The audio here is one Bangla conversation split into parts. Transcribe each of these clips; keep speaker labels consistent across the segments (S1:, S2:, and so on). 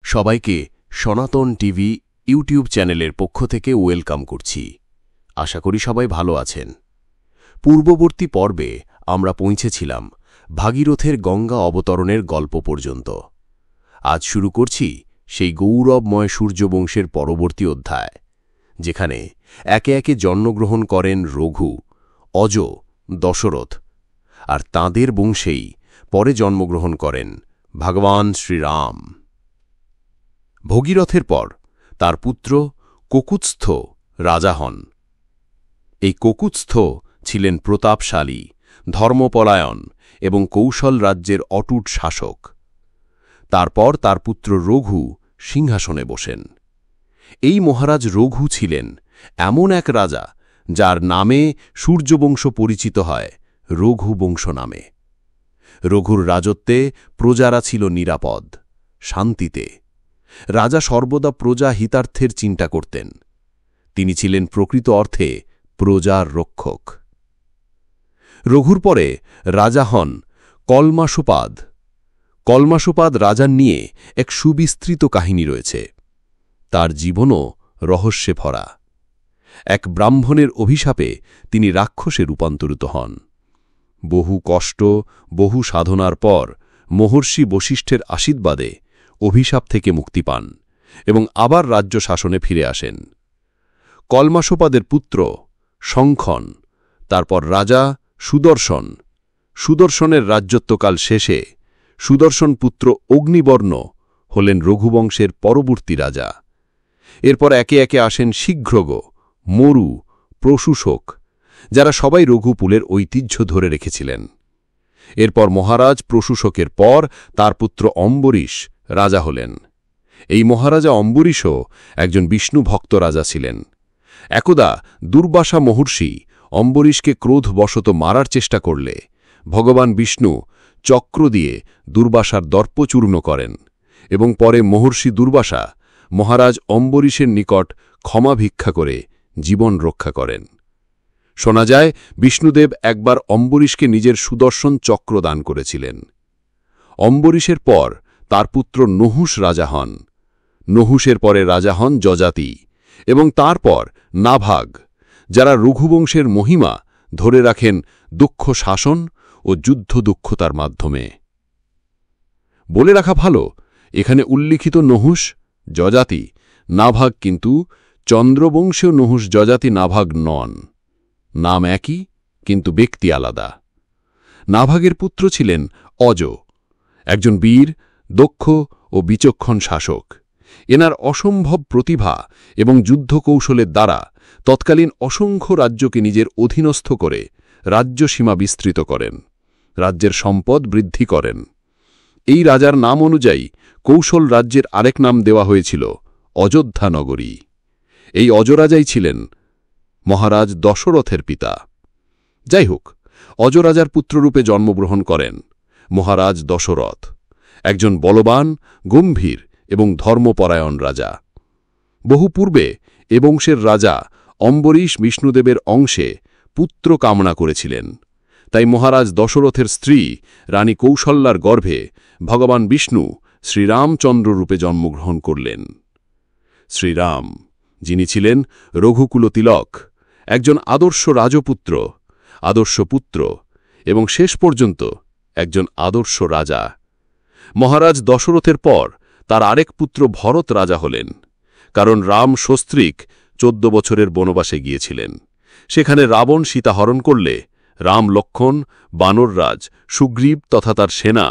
S1: সবাইকে সনাতন টিভি ইউটিউব চ্যানেলের পক্ষ থেকে ওয়েলকাম করছি। আশা করি সবাই ভালো আছেন। পূর্ববর্তী পর্বে আমরা পৌঁছেছিলাম ভাগীরথের গঙ্গা অবতরণের গল্প পর্যন্ত। আজ শুরু করছি সেই গৌরবময় সূর্যবংশের পরবর্তী অধ্যায়, যেখানে একে একে জন্মগ্রহণ করেন রঘু, অজ, দশরথ, আর তাঁদের বংশেই পরে জন্মগ্রহণ করেন ভগবান শ্রীরাম। ভগীরথের পর তার পুত্র ককুৎস্থ রাজা হন। এই ককুৎস্থ ছিলেন প্রতাপশালী, ধর্মপরায়ণ এবং কৌশল রাজ্যের অটুট শাসক। তারপর তার পুত্র রঘু সিংহাসনে বসেন। এই মহারাজ রঘু ছিলেন এমন এক রাজা যার নামে সূর্যবংশ পরিচিত হয় রঘুবংশ নামে। রঘুর রাজত্বে প্রজারা ছিল নিরাপদ, শান্তিতে। রাজা সর্বদা প্রজা হিতার্থের চিন্তা করতেন। তিনি ছিলেন প্রকৃত অর্থে প্রজার রক্ষক। রঘুর পরে রাজা হন কলমাসুপাদ। কলমাসুপাদ রাজার নিয়ে এক সুবিস্তৃত কাহিনী রয়েছে। তার জীবনও রহস্যে ভরা। এক ব্রাহ্মণের অভিশাপে তিনি রাক্ষসে রূপান্তরিত হন। বহু কষ্ট, বহু সাধনার পর মহর্ষি বশিষ্ঠের আশীর্বাদে অভিশাপ থেকে মুক্তি পান এবং আবার রাজ্য শাসনে ফিরে আসেন। কলমাসুপাদের পুত্র শঙ্খন, তারপর রাজা সুদর্শন। সুদর্শনের রাজ্যত্বকাল শেষে সুদর্শন পুত্র অগ্নিবর্ণ হলেন রঘুবংশের পরবর্তী রাজা। এরপর একে একে আসেন শীঘ্রগ, মরু, প্রসূশক, যারা সবাই রঘুকুলের ঐতিহ্য ধরে রেখেছিলেন। এরপর মহারাজ প্রসূশকের পর তার পুত্র অম্বরীশ রাজা হলেন। এই মহারাজা অম্বরীশও একজন বিষ্ণু ভক্ত রাজা ছিলেন। একদা দুর্বাসা মহর্ষি অম্বরীশকে ক্রোধবশত মারার চেষ্টা করলে ভগবান বিষ্ণু চক্র দিয়ে দুর্বাসার দর্প চূর্ণ করেন এবং পরে মহর্ষি দুর্বাসা মহারাজ অম্বরীশের নিকট ক্ষমা ভিক্ষা করে জীবন রক্ষা করেন। শোনা যায় বিষ্ণুদেব একবার অম্বরীশকে নিজের সুদর্শন চক্র দান করেছিলেন। অম্বরীশের পর তার পুত্র নহুষ রাজা হন। নহুষের পরে রাজা হন যজাতি এবং তারপর নাভাগ, যারা রঘুবংশের মহিমা ধরে রাখেন দুঃখ শাসন ও যুদ্ধ দুঃখতার মাধ্যমে। বলে রাখা ভালো, এখানে উল্লিখিত নহুষ, যজাতি, নাভাগ কিন্তু চন্দ্রবংশীয় নহুষ যজাতি নাভাগ নন। নাম একই, কিন্তু ব্যক্তি আলাদা। নাভাগের পুত্র ছিলেন অজ, একজন বীর, দক্ষ ও বিচক্ষণ শাসক। এনার অসম্ভব প্রতিভা এবং যুদ্ধকৌশলের দ্বারা তৎকালীন অসংখ্য রাজ্যকে নিজের অধীনস্থ করে রাজ্য সীমা বিস্তৃত করেন, রাজ্যের সম্পদ বৃদ্ধি করেন। এই রাজার নাম অনুযায়ী কৌশল রাজ্যের আরেক নাম দেওয়া হয়েছিল অযোধ্যা নগরী। এই অজরাজাই ছিলেন মহারাজ দশরথের পিতা। যাই হোক, অজরাজার পুত্ররূপে জন্মগ্রহণ করেন মহারাজ দশরথ, একজন বলবান, গম্ভীর এবং ধর্মপরায়ণ রাজা। বহু পূর্বে এ বংশের রাজা অম্বরীশ বিষ্ণুদেবের অংশে পুত্র কামনা করেছিলেন। তাই মহারাজ দশরথের স্ত্রী রানী কৌশল্যার গর্ভে ভগবান বিষ্ণু শ্রীরামচন্দ্র রূপে জন্মগ্রহণ করলেন। শ্রীরাম, যিনি ছিলেন রঘুকুলতিলক, একজন আদর্শ রাজপুত্র, আদর্শ পুত্র এবং শেষ পর্যন্ত একজন আদর্শ রাজা। মহারাজ দশরথের পর তার আরেক পুত্র ভরত রাজা হলেন, কারণ রাম সস্ত্রীক 14 বছরের বনবাসে গিয়েছিলেন। সেখানে রাবণ সীতা হরণ করলে রাম লক্ষ্মণ, বানররাজ, সুগ্রীব তথা তার সেনা,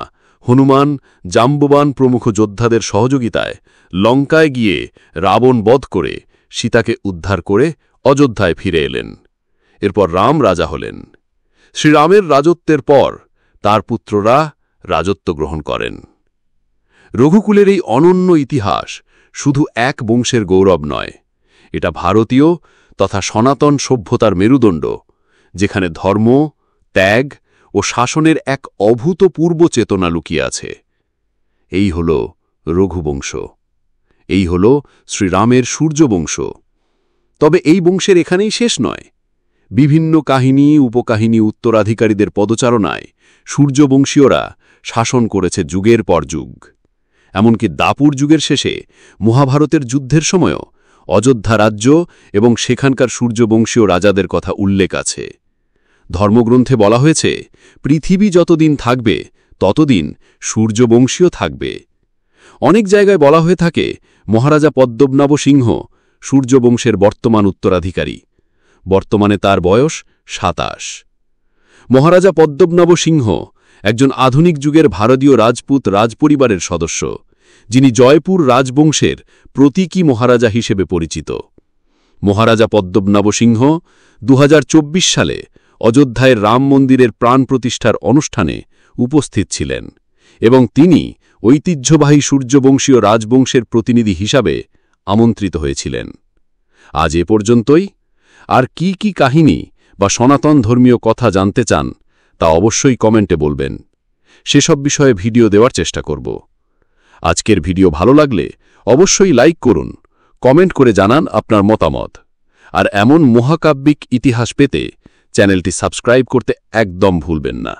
S1: হনুমান, জাম্ববান প্রমুখ যোদ্ধাদের সহযোগিতায় লঙ্কায় গিয়ে রাবণ বধ করে সীতাকে উদ্ধার করে অযোধ্যায় ফিরে এলেন। এরপর রাম রাজা হলেন। শ্রীরামের রাজত্বের পর তার পুত্ররা রাজত্ব গ্রহণ করেন। রঘুকুলের এই অনন্য ইতিহাস শুধু এক বংশের গৌরব নয়, এটা ভারতীয় তথা সনাতন সভ্যতার মেরুদণ্ড, যেখানে ধর্ম, ত্যাগ ও শাসনের এক অভূতপূর্ব চেতনা লুকিয়ে আছে। এই হল রঘুবংশ, এই হল শ্রীরামের সূর্যবংশ। তবে এই বংশের এখানেই শেষ নয়। বিভিন্ন কাহিনী, উপকাহিনী, উত্তরাধিকারীদের পদচারণায় সূর্যবংশীয়রা শাসন করেছে যুগের পর যুগ। এমনকি দাপুর যুগের শেষে মহাভারতের যুদ্ধের সময়ও অযোধ্যা রাজ্য এবং সেখানকার সূর্যবংশীয় রাজাদের কথা উল্লেখ আছে। ধর্মগ্রন্থে বলা হয়েছে, পৃথিবী যতদিন থাকবে ততদিন সূর্যবংশীয় থাকবে। অনেক জায়গায় বলা হয়ে থাকে মহারাজা পদ্মনাভ সিংহ সূর্যবংশের বর্তমান উত্তরাধিকারী। বর্তমানে তার বয়স ২৭। মহারাজা পদ্মনাভ সিংহ একজন আধুনিক যুগের ভারতীয় রাজপুত রাজপরিবারের সদস্য, যিনি জয়পুর রাজবংশের প্রতীকী মহারাজা হিসেবে পরিচিত। মহারাজা পদ্মনাভ সিংহ ২০২৪ সালে অযোধ্যায় রাম মন্দিরের প্রাণ প্রতিষ্ঠার অনুষ্ঠানে উপস্থিত ছিলেন এবং তিনি ঐতিহ্যবাহী সূর্যবংশীয় রাজবংশের প্রতিনিধি হিসাবে আমন্ত্রিত হয়েছিলেন। আজ এ পর্যন্তই। আর কি কি কাহিনী বা সনাতন ধর্মীয় কথা জানতে চান তা অবশ্যই কমেন্টে বলবেন। সেসব বিষয়ে ভিডিও দেওয়ার চেষ্টা করব। আজকের ভিডিও ভালো লাগলে অবশ্যই লাইক করুন, কমেন্ট করে জানান আপনার মতামত। আর এমন মহাকাব্যিক ইতিহাস পেতে চ্যানেলটি সাবস্ক্রাইব করতে একদম ভুলবেন না।